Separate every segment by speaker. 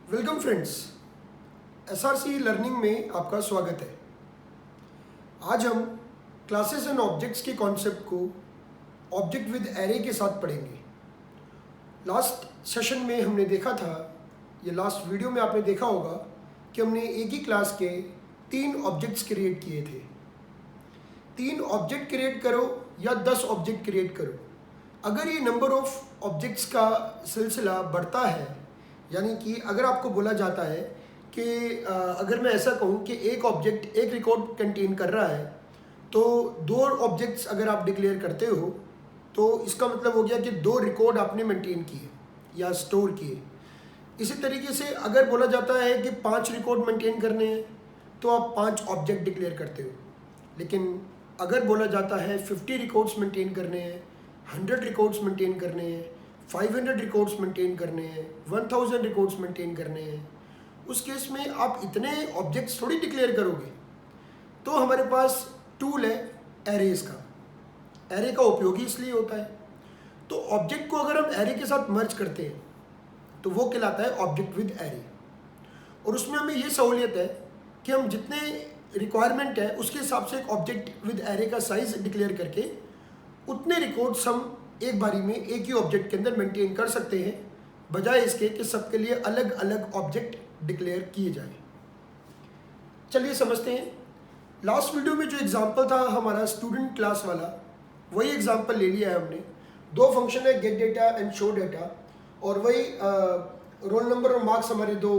Speaker 1: Welcome friends, SRC learning में आपका स्वागत है। आज हम क्लासेस एंड ऑब्जेक्ट्स के कॉन्सेप्ट को ऑब्जेक्ट विद एरे के साथ पढ़ेंगे। लास्ट सेशन में हमने देखा था, ये लास्ट वीडियो में आपने देखा होगा कि हमने एक ही क्लास के 3 ऑब्जेक्ट्स क्रिएट किए थे। 3 ऑब्जेक्ट क्रिएट करो या 10 ऑब्जेक्ट क्रिएट करो, अगर ये नंबर ऑफ ऑब्जेक्ट्स का सिलसिला बढ़ता है, यानी कि अगर आपको बोला जाता है कि अगर मैं ऐसा कहूँ कि एक ऑब्जेक्ट एक रिकॉर्ड कंटेन कर रहा है, तो 2 ऑब्जेक्ट्स अगर आप डिक्लेयर करते हो तो इसका मतलब हो गया कि 2 रिकॉर्ड आपने मेंटेन किए या स्टोर किए। इसी तरीके से अगर बोला जाता है कि 5 रिकॉर्ड मेंटेन करने हैं तो आप 5 ऑब्जेक्ट डिक्लेयर करते हो। लेकिन अगर बोला जाता है 50 रिकॉर्ड्स मेंटेन करने हैं, 100 रिकॉर्ड्स मेंटेन करने हैं, 500 रिकॉर्ड्स मेंटेन करने हैं, 1000 रिकॉर्ड्स मेंटेन करने हैं, उस केस में आप इतने ऑब्जेक्ट्स थोड़ी डिक्लेयर करोगे। तो हमारे पास टूल है एरेज का। एरे का उपयोग ही इसलिए होता है। तो ऑब्जेक्ट को अगर हम एरे के साथ मर्ज करते हैं तो वो कहलाता है ऑब्जेक्ट विद एरे। और उसमें हमें ये सहूलियत है कि हम जितने रिक्वायरमेंट है उसके हिसाब से एक ऑब्जेक्ट विद एरे का साइज डिक्लेयर करके उतने रिकॉर्ड्स हम एक बारी में एक ही ऑब्जेक्ट के अंदर मेंटेन कर सकते हैं, बजाय इसके कि सबके लिए अलग अलग ऑब्जेक्ट डिक्लेयर किए जाए। चलिए समझते हैं। लास्ट वीडियो में जो एग्जांपल था हमारा स्टूडेंट क्लास वाला, वही एग्जांपल ले लिया है हमने। 2 फंक्शन है, gate data and show data, और वही रोल नंबर और मार्क्स हमारे 2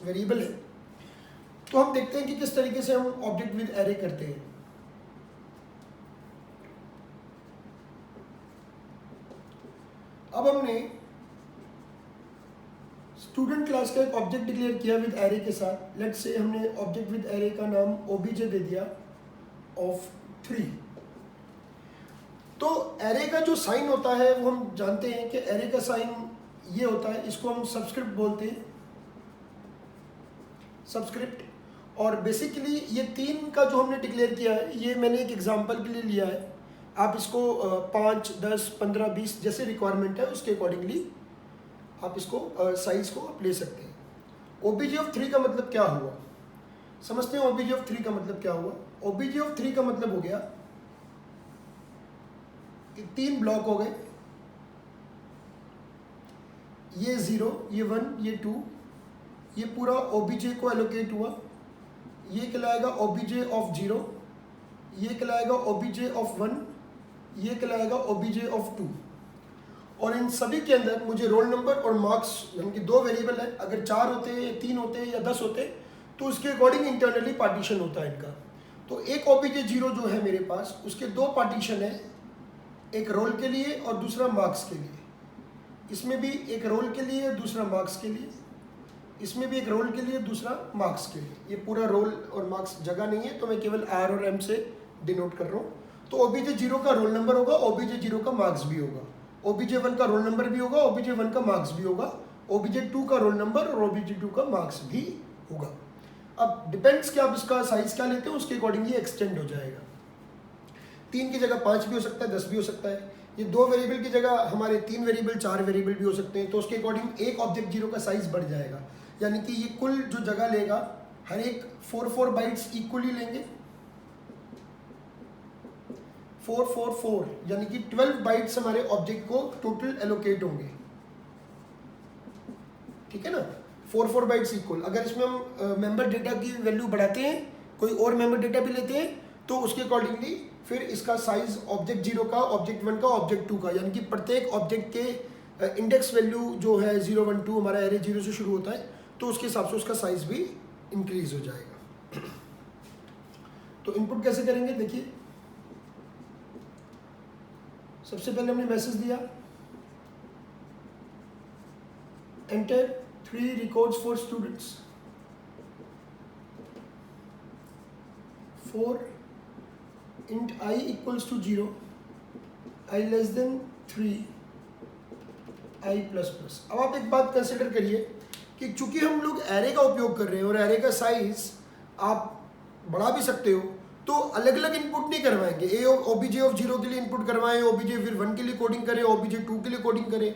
Speaker 1: वेरिएबल है। तो हम देखते हैं कि किस तरीके से हम ऑब्जेक्ट विद एरे करते हैं। अब हमने स्टूडेंट क्लास का एक ऑब्जेक्ट डिक्लेयर किया विद एरे के साथ। लेट्स से हमने ऑब्जेक्ट विद एरे का नाम ओबीजे दे दिया ऑफ 3। तो एरे का जो साइन होता है वो हम जानते हैं कि एरे का साइन ये होता है, इसको हम सबस्क्रिप्ट बोलते हैं, सबस्क्रिप्ट। और बेसिकली ये 3 का जो हमने डिक्लेयर किया है, ये मैंने एक एग्जांपल के लिए लिया है। आप इसको 5, 10, 15, 20 जैसे रिक्वायरमेंट है उसके अकॉर्डिंगली आप इसको साइज को आप ले सकते हैं। ओबीजे ऑफ 3 का मतलब क्या हुआ, समझते हैं। ओबीजे ऑफ 3 का मतलब क्या हुआ। ओबीजे ऑफ 3 का मतलब हो गया कि 3 ब्लॉक हो गए, ये 0, ये 1, ये 2, ये पूरा ओबीजे को एलोकेट हुआ। ये कहलाएगा ओबीजे ऑफ 0, ये कहलाएगा ओबीजे ऑफ 1, ये कहलाएगा ओबीजे ऑफ 2। और इन सभी के अंदर मुझे रोल नंबर और मार्क्स, यानी कि 2 वेरिएबल है। अगर 4 होते हैं, 3 होते हैं या 10 होते तो उसके अकॉर्डिंग इंटरनली पार्टीशन होता है इनका। तो एक ओबीजे 0 जो है मेरे पास, उसके 2 पार्टीशन है, एक रोल के लिए और दूसरा मार्क्स के लिए। इसमें भी एक रोल के लिए, दूसरा मार्क्स के लिए। इसमें भी एक रोल के लिए, दूसरा मार्क्स के लिए। ये पूरा रोल और मार्क्स जगह नहीं है, तो मैं केवल आर और एम से डिनोट कर रहा हूँ। तो ओबीजे 0 का रोल नंबर होगा, ओबीजे 0 का मार्क्स भी होगा, ओबीजे 1 का रोल नंबर भी होगा, ओबीजे 1 का मार्क्स भी होगा, ओबीजे 2 का रोल नंबर और ओबीजे 2 का मार्क्स भी होगा। अब डिपेंड्स कि आप इसका साइज क्या लेते हो, उसके अकॉर्डिंग ये एक्सटेंड हो जाएगा। 3 की जगह 5 भी हो सकता है, 10 भी हो सकता है। ये 2 वेरिएबल की जगह हमारे 3 वेरिएबल, 4 वेरिएबल भी हो सकते हैं। तो उसके अकॉर्डिंग एक ऑब्जेक्ट 0 का साइज बढ़ जाएगा, यानी कि ये कुल जो जगह लेगा, हर एक 4 बाइट्स इक्वली लेंगे। 4 यानी कि 12 बाइट्स हमारे ऑब्जेक्ट को टोटल एलोकेट होंगे, ठीक है ना। 4 बाइट्स इक्वल। अगर इसमें हम मेंबर डेटा की वैल्यू बढ़ाते हैं, कोई और मेंबर डेटा भी लेते हैं, तो उसके अकॉर्डिंगली फिर इसका साइज ऑब्जेक्ट 0 का, ऑब्जेक्ट 1 का, ऑब्जेक्ट 2 का, यानी कि प्रत्येक ऑब्जेक्ट के इंडेक्स वैल्यू जो है 0, 1, 2, हमारा एरे 0 से शुरू होता है, तो उसके हिसाब से उसका साइज भी इंक्रीज हो जाएगा। तो इनपुट कैसे करेंगे, देखिए। सबसे पहले हमने मैसेज दिया, enter 3 records for students, 4 int I equals to 0, I less than 3, I plus plus. अब आप एक बात कंसिडर करिए कि चूंकि हम लोग एरे का उपयोग कर रहे हैं और एरे का साइज आप बढ़ा भी सकते हो, तो अलग अलग इनपुट नहीं करवाएंगे। ओबीजे ऑफ 0 के लिए इनपुट करवाएं, ओबीजे फिर 1 के लिए कोडिंग करें, ओबीजे 2 के लिए कोडिंग करें।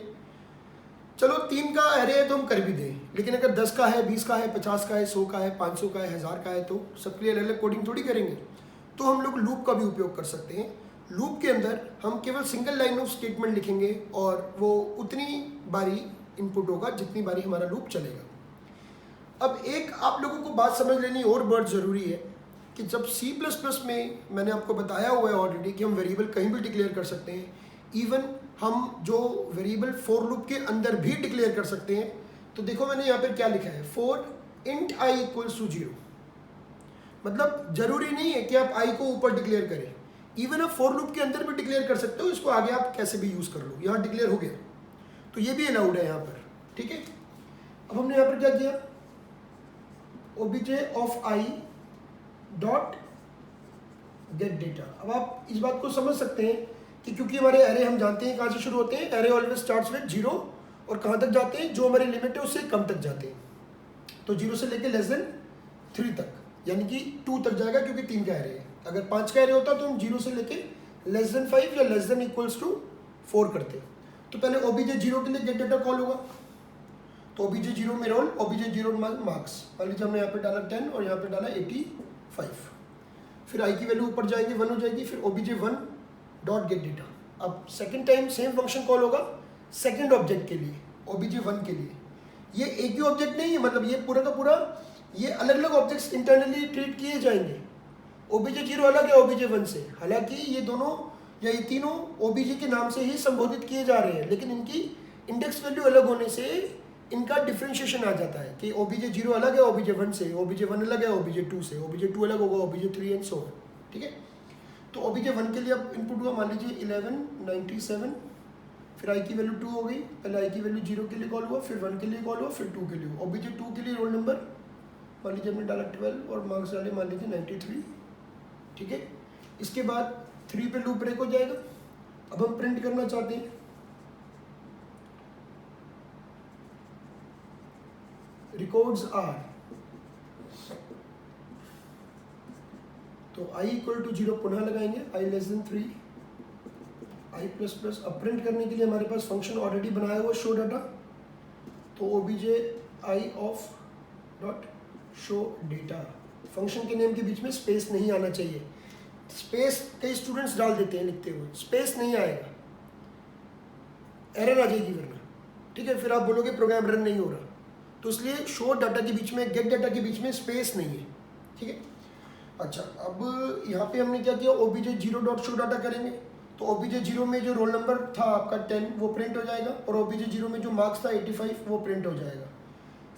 Speaker 1: चलो 3 का एरे है तो हम कर भी दें, लेकिन अगर 10 का है, 20 का है, 50 का है, 100 का है, 500 का है, 1000 का है, तो सबके लिए अलग अलग कोडिंग थोड़ी करेंगे। तो हम लोग लूप का भी उपयोग कर सकते हैं। लूप के अंदर हम केवल सिंगल लाइन ऑफ स्टेटमेंट लिखेंगे और वो उतनी बारी इनपुट होगा जितनी बारी हमारा लूप चलेगा। अब एक आप लोगों को बात समझ लेनी और बहुत ज़रूरी है कि जब C++ में मैंने आपको बताया हुआ है ऑलरेडी कि हम वेरिएबल कहीं भी डिक्लेयर कर सकते हैं, इवन हम जो वेरिएबल फॉर लूप के अंदर भी डिक्लेयर कर सकते हैं। तो देखो मैंने यहाँ पर क्या लिखा है, for int i equals to 0। मतलब जरूरी नहीं है कि आप i को ऊपर डिक्लेयर करें, इवन आप फॉर लूप के अंदर भी डिक्लेयर कर सकते हो। इसको आगे आप कैसे भी यूज़ कर लो, यहाँ डिक्लेयर हो गया तो ये भी अलाउड है यहाँ पर, ठीक है। अब हमने यहाँ पर क्या किया, obj of i dot gate data. अब आप इस बात को समझ सकते हैं कि क्योंकि हमारे एरे हम जानते हैं कहाँ से शुरू होते हैं, एरे ऑलवेज स्टार्ट्स विद 0 और कहाँ तक जाते हैं, जो हमारी लिमिट है उससे कम तक जाते हैं। तो 0 से लेके लेस देन 3 तक, यानी कि 2 तक जाएगा क्योंकि 3 का एरे है। अगर 5 का एरे होता तो हम 0 से लेके लेस देन 5 या लेस देन इक्वल्स टू 4 करते। तो पहले obj 0 के लिए गेट डेटा कॉल होगा। तो obj 0 में रोल, obj 0 मार्क्स, मान लीजिए हमने यहाँ पे डाला 10 और यहाँ पे डाला 85। फिर i की वैल्यू ऊपर जाएगी 1 हो जाएगी, फिर obj 1 डॉट गेट डेटा। अब second time same function call होगा सेकंड ऑब्जेक्ट के लिए, obj 1 के लिए। ये एक ही ऑब्जेक्ट नहीं है, मतलब ये पूरा का पूरा ये अलग अलग ऑब्जेक्ट्स इंटरनली ट्रीट किए जाएंगे। obj 0 अलग है obj 1 से, हालांकि ये दोनों या ये तीनों obj के नाम से ही संबोधित किए जा रहे हैं, लेकिन इनकी इंडेक्स वैल्यू अलग होने से इनका डिफरेंशिएशन आ जाता है कि obj 0 अलग है obj 1 से, obj 1 अलग है obj 2 से, obj 2 अलग होगा obj 3 एंड सो ऑन, ठीक है। तो obj 1 के लिए अब इनपुट हुआ मान लीजिए 1197, फिर i की वैल्यू 2 हो गई, पहले i की वैल्यू 0 के लिए कॉल हुआ, फिर 1 के लिए कॉल हुआ, फिर 2 के लिए हुआ। obj 2 के लिए रोल नंबर मान लीजिए हमने डाला 12 और मार्क्स डाले मान लीजिए 93, ठीक है। इसके बाद 3 पे लूप ब्रेक हो जाएगा। अब हम प्रिंट करना चाहते हैं रिकॉर्ड्स आर, तो i इक्वल टू 0 पुनः लगाएंगे, i less than 3, i plus plus. अब प्रिंट करने के लिए हमारे पास फंक्शन ऑलरेडी बनाया हुआ शो डाटा, तो obj i of dot show data. Function के नेम के बीच में स्पेस नहीं आना चाहिए। स्पेस कई स्टूडेंट्स डाल देते हैं लिखते हुए, स्पेस नहीं आएगा, एरर आ जाएगी वरना, ठीक है। फिर आप बोलोगे प्रोग्राम रन नहीं हो रहा, तो इसलिए शो डाटा के बीच में, गेट डाटा के बीच में स्पेस नहीं है, ठीक है। अच्छा, अब यहाँ पे हमने क्या किया, obj 0 डॉट शो डाटा करेंगे, तो obj 0 में जो रोल नंबर था आपका 10 वो प्रिंट हो जाएगा, और obj 0 में जो मार्क्स था 85 वो प्रिंट हो जाएगा।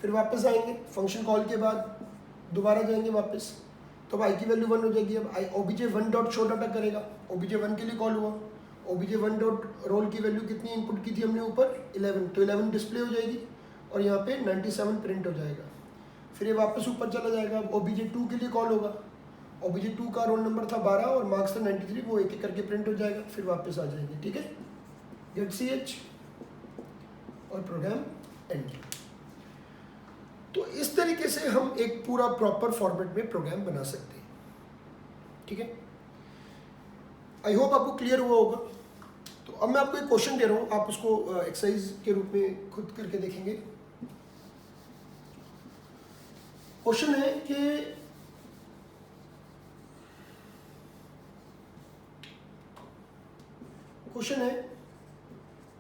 Speaker 1: फिर वापस आएंगे फंक्शन कॉल के बाद, दोबारा जाएंगे वापस, तो अब i की वैल्यू 1 हो जाएगी। अब obj 1 डॉट शो डाटा करेगा, obj 1 के लिए कॉल हुआ, obj 1 डॉट रोल की वैल्यू कितनी इनपुट की थी हमने ऊपर 11, तो 11 डिस्प्ले हो जाएगी और यहाँ पे 97 प्रिंट हो जाएगा। फिर ये वापस ऊपर चला जाएगा। अब obj 2 के लिए कॉल होगा, obj 2 का रोल नंबर था 12 और मार्क्स था 93, वो एक एक करके प्रिंट हो जाएगा, फिर वापस आ जाएंगे, ठीक है। गेट ch और प्रोग्राम एंड। तो इस तरीके से हम एक पूरा प्रॉपर फॉर्मेट में प्रोग्राम बना सकते हैं, ठीक है। आई होप आपको क्लियर हुआ होगा। तो अब मैं आपको एक क्वेश्चन दे रहा हूँ, आप उसको एक्सरसाइज के रूप में खुद करके देखेंगे। क्वेश्चन है कि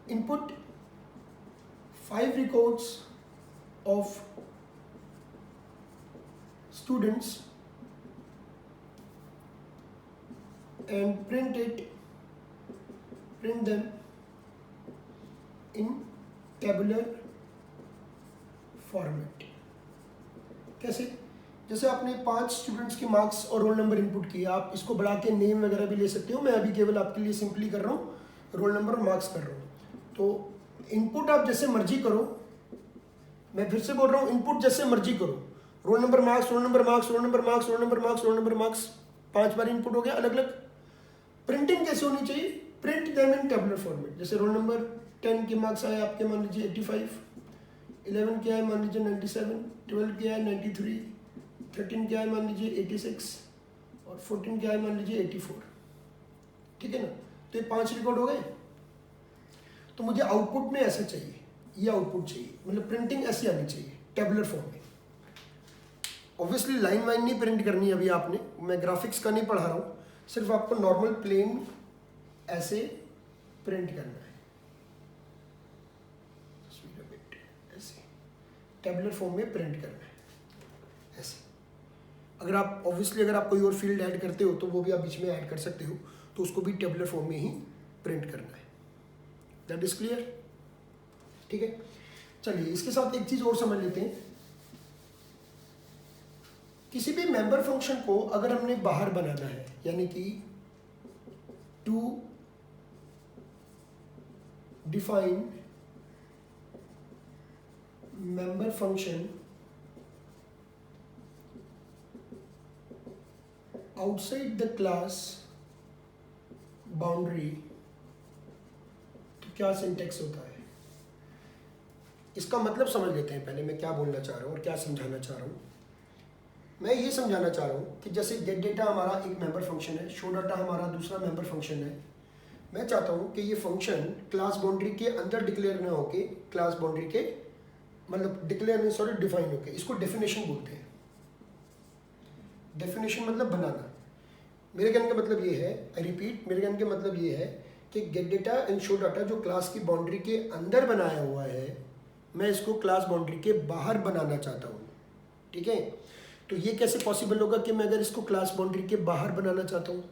Speaker 1: input 5 records of students and print them in tabular format। कैसे? जैसे आपने 5 स्टूडेंट्स के मार्क्स और रोल नंबर इनपुट किए, आप इसको बढ़ा के नेम वगैरह भी ले सकते हो, मैं अभी केवल आपके लिए सिंपली कर रहा हूँ, रोल नंबर और मार्क्स कर रहा हूँ। तो इनपुट आप जैसे मर्जी करो, मैं फिर से बोल रहा हूँ, इनपुट जैसे मर्जी करो, roll number marks, roll number marks, roll number marks, roll number marks, roll number marks, 5 बार इनपुट हो गया अलग अलग। प्रिंटिंग कैसे होनी चाहिए? Print them in tabular format. जैसे रोल नंबर 10 के मार्क्स आए आपके मान लीजिए 85, 11 के आए मान लीजिए 97, 12 के आए 93, 13 के आए मान लीजिए 86 और 14 के आए मान लीजिए 84, ठीक है ना। तो ये 5 रिकॉर्ड हो गए। तो मुझे आउटपुट में ऐसा चाहिए, ये आउटपुट चाहिए, मतलब प्रिंटिंग ऐसी आनी चाहिए टेबुलर फॉर्म में। ऑब्वियसली लाइन वाइन नहीं प्रिंट करनी अभी आपने, मैं ग्राफिक्स का नहीं पढ़ा रहा हूँ, सिर्फ आपको नॉर्मल प्लेन ऐसे प्रिंट करना है, ऐसे टेबुलर फॉर्म में प्रिंट करना है ऐसे। अगर आप ऑब्वियसली अगर आप कोई और फील्ड ऐड करते हो तो वो भी आप बीच में ऐड कर सकते हो, तो उसको भी टेबुलर फॉर्म में ही प्रिंट करना है। That is clear? ठीक है, चलिए इसके साथ एक चीज और समझ लेते हैं। किसी भी मेंबर फंक्शन को अगर हमने बाहर बनाना है, यानी कि to define member function outside the class boundary, तो क्या सिंटेक्स होता है? इसका मतलब समझ लेते हैं पहले, मैं क्या बोलना चाह रहा हूँ और क्या समझाना चाह रहा हूँ। मैं ये समझाना चाह रहा हूँ कि जैसे गेट डेटा हमारा एक मेंबर फंक्शन है, शो डाटा हमारा दूसरा मेंबर फंक्शन है। मैं चाहता हूँ कि ये फंक्शन क्लास बाउंड्री के अंदर डिक्लेयर ना होके, क्लास बाउंड्री के मतलब डिक्लेयर नहीं, सॉरी, डिफाइन होके, इसको डेफिनेशन बोलते हैं। डेफिनेशन मतलब बनाना। मेरे कहने का मतलब ये है, आई रिपीट, मेरे कहने का मतलब ये है कि gate data and show data जो क्लास की बाउंड्री के अंदर बनाया हुआ है, मैं इसको क्लास बाउंड्री के बाहर बनाना चाहता हूँ। ठीक है, तो ये कैसे पॉसिबल होगा कि मैं अगर इसको क्लास बाउंड्री के बाहर बनाना चाहता हूँ,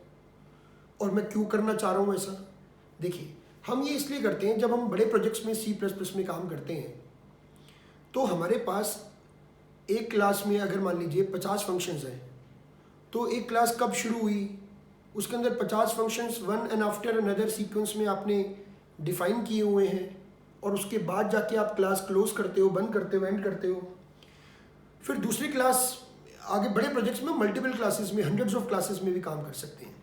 Speaker 1: और मैं क्यों करना चाह रहा हूँ ऐसा? देखिए, हम ये इसलिए करते हैं, जब हम बड़े प्रोजेक्ट्स में C++ में काम करते हैं तो हमारे पास एक क्लास में अगर मान लीजिए 50 फंक्शंस हैं, तो एक क्लास कब शुरू हुई, उसके अंदर 50 functions one and after another sequence में आपने डिफाइन किए हुए हैं, और उसके बाद जाके आप क्लास क्लोज करते हो, बंद करते हो, एंड करते हो। फिर दूसरी क्लास, आगे बड़े प्रोजेक्ट्स में मल्टीपल क्लासेस में, हंड्रेड्स ऑफ क्लासेस में भी काम कर सकते हैं।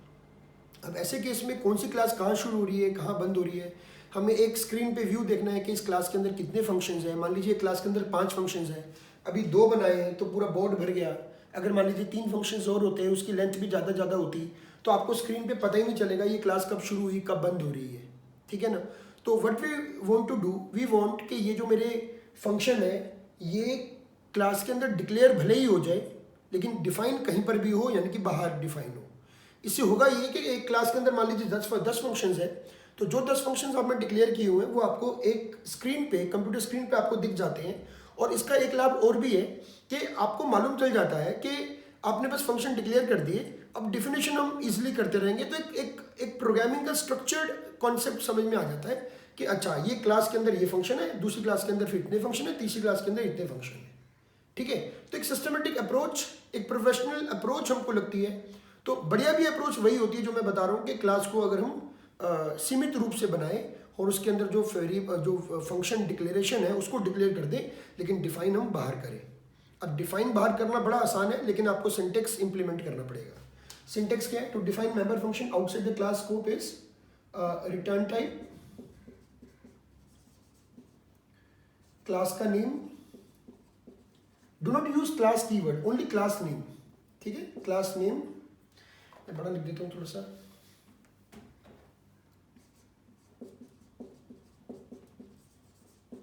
Speaker 1: अब ऐसे केस में कौन सी क्लास कहाँ शुरू हो रही है, कहाँ बंद हो रही है, हमें एक स्क्रीन पे व्यू देखना है कि इस क्लास के अंदर कितने फंक्शंस हैं। मान लीजिए क्लास के अंदर 5 फंक्शंस हैं, अभी 2 बनाए हैं तो पूरा बोर्ड भर गया। अगर मान लीजिए 3 फंक्शंस और होते हैं, उसकी लेंथ भी ज़्यादा होती, तो आपको स्क्रीन पे पता ही नहीं चलेगा ये क्लास कब शुरू हुई, कब बंद हो रही है। ठीक है ना? तो what we want to do, we want कि ये जो मेरे फंक्शन है ये क्लास के अंदर डिक्लेयर भले ही हो जाए, लेकिन डिफाइन कहीं पर भी हो, यानी कि बाहर डिफाइन हो। इससे होगा ये कि एक क्लास के अंदर मान लीजिए 10 फंक्शंस है, तो जो 10 फंक्शंस आपने डिक्लेयर किए हुए हैं वो आपको एक स्क्रीन पे, कंप्यूटर स्क्रीन पे आपको दिख जाते हैं। और इसका एक लाभ और भी है कि आपको मालूम चल जाता है कि आपने बस फंक्शन डिक्लेयर कर दिए, अब डिफिनेशन हम इजीली करते रहेंगे, तो एक प्रोग्रामिंग का स्ट्रक्चर्ड कॉन्सेप्ट समझ में आ जाता है कि अच्छा ये क्लास के अंदर ये फंक्शन है, दूसरी क्लास के अंदर फिर इतने फंक्शन है, तीसरी क्लास के अंदर इतने फंक्शन है। ठीक है, तो एक सिस्टमेटिक अप्रोच, एक प्रोफेशनल अप्रोच हमको लगती है। तो बढ़िया भी अप्रोच वही होती है जो मैं बता रहा हूँ कि क्लास को अगर हम सीमित रूप से बनाएं और उसके अंदर जो फंक्शन डिक्लेरेशन है उसको डिक्लेयर कर दें, लेकिन डिफाइन हम बाहर करें। अब डिफाइन बाहर करना बड़ा आसान है, लेकिन आपको सिंटेक्स इंप्लीमेंट करना पड़ेगा। सिंटेक्स क्या है? To define member function outside the class scope is return type, class का name, do not use class keyword, only class name. ठीक है, क्लास नेम मैं बड़ा लिख देता हूं थोड़ा सा,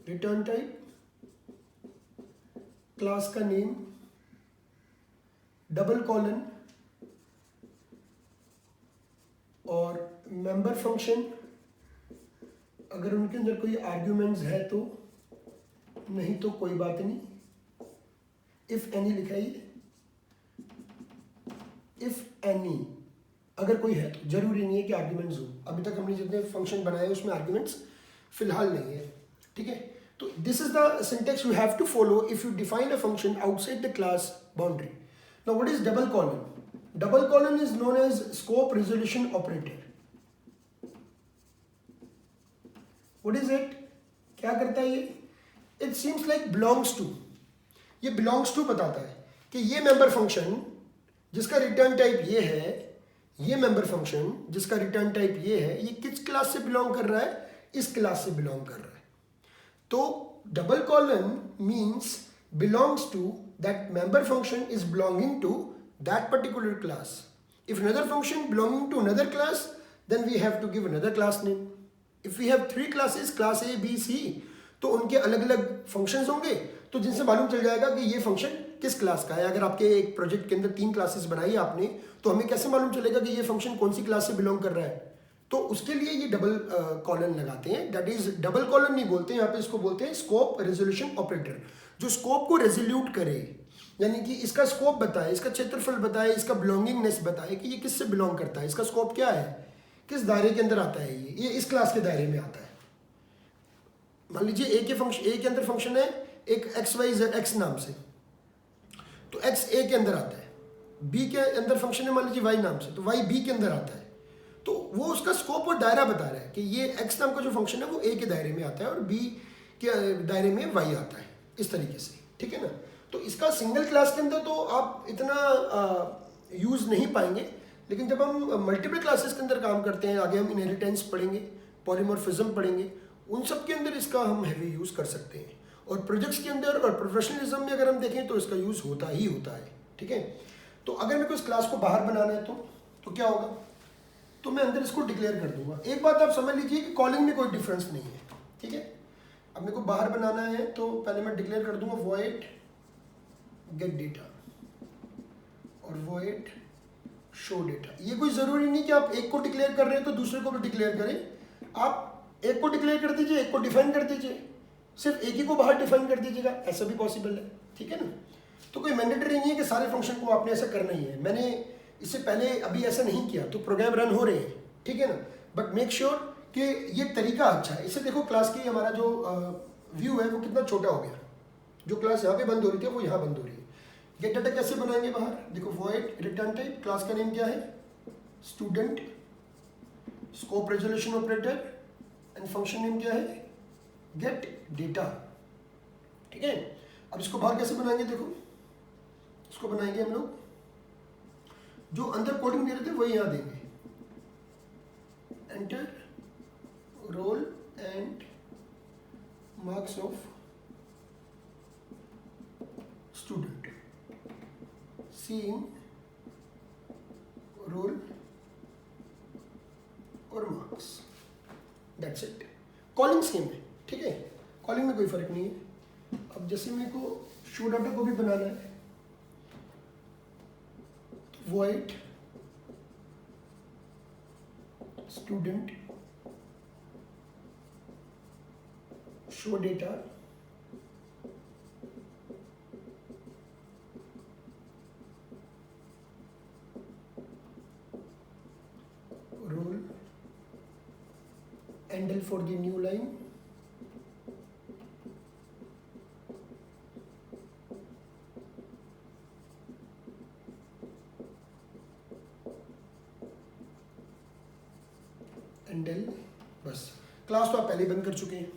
Speaker 1: रिटर्न टाइप, क्लास का नेम, डबल कॉलन, और मेंबर फंक्शन अगर उनके अंदर कोई आर्ग्यूमेंट्स है तो, नहीं तो कोई बात नहीं, इफ एनी लिखा है, इफ एनी अगर कोई है तो, जरूरी नहीं है कि आर्ग्यूमेंट्स हो। अभी तक हमने जितने फंक्शन बनाए उसमें आर्ग्यूमेंट्स फिलहाल नहीं है। ठीक है, तो this is the syntax you have to follow if you define a function outside the class boundary. Now what is double colon? Double colon is known as scope resolution operator. What is it? क्या करता है ये? It seems like belongs to, ये belongs to बताता है कि ये member function जिसका रिटर्न टाइप ये है, ये मेंबर फंक्शन जिसका रिटर्न टाइप ये है, ये किस क्लास से बिलोंग कर रहा है? इस क्लास से बिलोंग कर रहा है। तो double colon means belongs to that member function is belonging to that particular class. If another function belonging to another class, then we have to give another class name. If we have 3 classes, class A, B, C, तो उनके अलग अलग functions होंगे, तो जिनसे मालूम चल जाएगा कि ये फंक्शन किस क्लास का है। अगर आपके एक प्रोजेक्ट के अंदर 3 क्लासेस बनाई आपने, तो हमें कैसे मालूम चलेगा कि ये फंक्शन कौन सी क्लास से बिलोंग कर रहा है? तो उसके लिए ये डबल कॉलन लगाते हैं। दैट इज डबल कॉलन नहीं बोलते यहाँ पे, इसको बोलते हैं स्कोप रेजोल्यूशन ऑपरेटर, जो स्कोप को रेजोल्यूट करे, यानी कि इसका स्कोप बताए, इसका क्षेत्रफल बताए, इसका बिलोंगिंगनेस बताए कि ये किससे बिलोंग करता है, इसका स्कोप क्या है, किस दायरे के अंदर आता है, ये इस क्लास के दायरे में आता है। मान लीजिए ए के अंदर फंक्शन है एक एक्स वाई जेड एक्स नाम से, तो एक्स ए के अंदर आता है। बी के अंदर फंक्शन है मान लीजिए वाई नाम से, तो वाई बी के अंदर आता है। तो वो उसका स्कोप और दायरा बता रहा है कि ये एक्स नाम का जो फंक्शन है वो ए के दायरे में आता है और बी के दायरे में वाई आता है, इस तरीके से, ठीक है ना। तो इसका सिंगल क्लास के अंदर तो आप इतना यूज़ नहीं पाएंगे, लेकिन जब हम मल्टीपल क्लासेस के अंदर काम करते हैं, आगे हम इनहेरिटेंस पढ़ेंगे, पॉलीमॉर्फिज्म पढ़ेंगे, उन सब के अंदर इसका हम हैवी यूज़ कर सकते हैं। और प्रोजेक्ट्स के अंदर और प्रोफेशनलिज्म में अगर हम देखें तो इसका यूज़ होता ही होता है, ठीक है। तो अगर मेरे को इस क्लास को बाहर बनाना है तो क्या होगा, तो मैं अंदर इसको डिक्लेयर कर दूंगा। एक बात आप समझ लीजिए कि कॉलिंग में कोई डिफरेंस नहीं है, ठीक है। अब मेरे को बाहर बनाना है तो पहले मैं डिक्लेयर कर दूंगा void get data और void show data। ये कोई ज़रूरी नहीं कि आप एक को डिक्लेयर कर रहे हैं तो दूसरे को भी डिक्लेयर करें। आप एक को डिक्लेयर कर दीजिए, एक को डिफाइन कर दीजिए, सिर्फ एक ही को बाहर डिफाइन कर दीजिएगा, ऐसा भी पॉसिबल है, ठीक है ना। तो कोई मैंडेटरी नहीं है कि सारे फंक्शन को आपने ऐसा करना ही है। मैंने इससे पहले अभी ऐसा नहीं किया, तो प्रोग्राम रन हो रहे हैं, ठीक है ना। बट मेक श्योर कि ये तरीका अच्छा है। इससे देखो क्लास की हमारा जो व्यू है वो कितना छोटा हो गया। जो क्लास यहाँ पे बंद हो रही थी वो यहाँ बंद हो रही है। गेट डाटा कैसे बनाएंगे बाहर, देखो void रिटर्न टाइप, क्लास का नेम क्या है student, scope resolution operator and function name क्या है गेट डेटा, ठीक है। अब इसको बाहर कैसे बनाएंगे, देखो इसको बनाएंगे हम लोग, जो अंदर कोडिंग दे रहे थे वही यहाँ देंगे, enter roll and marks of student, cin roll और marks, that's it. Calling same है, ठीक है, कॉलिंग में कोई फर्क नहीं है। अब जैसे मेरे को शो डाटा को भी बनाना है, void student show data role handle for the new line एंडल, बस। क्लास तो आप पहले ही बंद कर चुके हैं।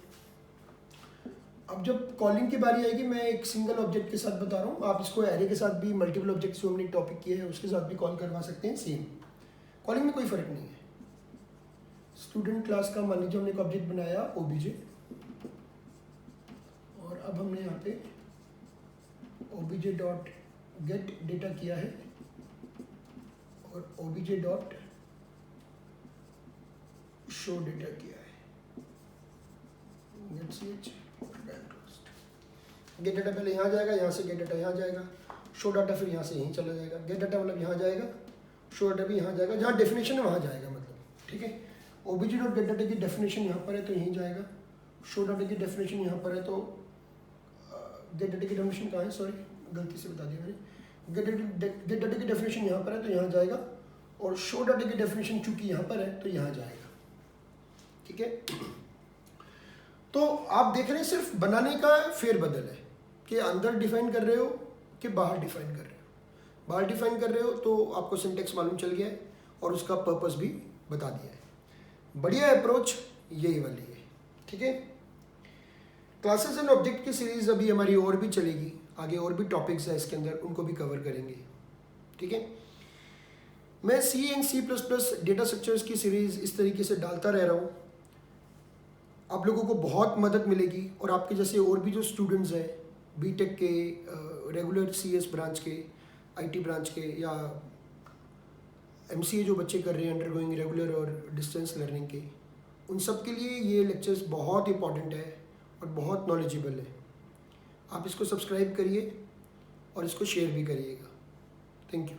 Speaker 1: अब जब कॉलिंग की बारी आएगी, मैं एक सिंगल ऑब्जेक्ट के साथ बता रहा हूँ, आप इसको एरे के साथ भी, मल्टीपल ऑब्जेक्ट जो हमने टॉपिक किए हैं उसके साथ भी कॉल करवा सकते हैं, सेम। कॉलिंग में कोई फर्क नहीं है। स्टूडेंट क्लास का मान लीजिए हमने एक ऑब्जेक्ट बनाया ओबीजे, और अब हमने यहाँ पे ओबीजे डॉट गेट डेटा किया है और ओबीजे डॉट शो डेटा किया है। गेट डाटा पहले यहाँ जाएगा, यहाँ से गेट डाटा यहाँ जाएगा, शो डाटा फिर यहाँ से यहीं चला जाएगा। गेट डाटा मतलब यहाँ जाएगा, शो डाटा भी यहाँ जाएगा, जहाँ डेफिनेशन है वहाँ जाएगा, मतलब, ठीक है। ओबीजे डॉट गेट डाटा की डेफिनेशन यहाँ पर है तो यहीं जाएगा, शो डाटा की डेफिनेशन यहाँ पर है तो गेट डाटा की डेफिनेशन कहाँ है, सॉरी गलती से बता दिया मैंने। गेट डाटा की डेफिनेशन यहाँ पर है तो यहाँ जाएगा, और शो डाटा की डेफिनेशन चूंकि यहाँ पर है तो यहाँ जाएगा, ठीक है। तो आप देख रहे हैं सिर्फ बनाने का फेरबदल है कि अंदर डिफाइन कर रहे हो कि बाहर डिफाइन कर रहे हो। बाहर डिफाइन कर रहे हो तो आपको सिंटेक्स मालूम चल गया है और उसका पर्पस भी बता दिया है। बढ़िया अप्रोच यही वाली है, ठीक है। क्लासेस एंड ऑब्जेक्ट की सीरीज अभी हमारी और भी चलेगी, आगे और भी टॉपिक्स हैं इसके अंदर, उनको भी कवर करेंगे, ठीक है। मैं सी एंड C++ डेटा स्ट्रक्चर्स की सीरीज इस तरीके से डालता रह रहा हूँ, आप लोगों को बहुत मदद मिलेगी। और आपके जैसे और भी जो स्टूडेंट्स हैं बीटेक के, रेगुलर CS ब्रांच के, IT ब्रांच के, या MCA जो बच्चे कर रहे हैं अंडरगोइंग रेगुलर और डिस्टेंस लर्निंग के, उन सब के लिए ये लेक्चर्स बहुत इंपॉर्टेंट है और बहुत नॉलेजेबल है। आप इसको सब्सक्राइब करिए और इसको शेयर भी करिएगा। Thank you.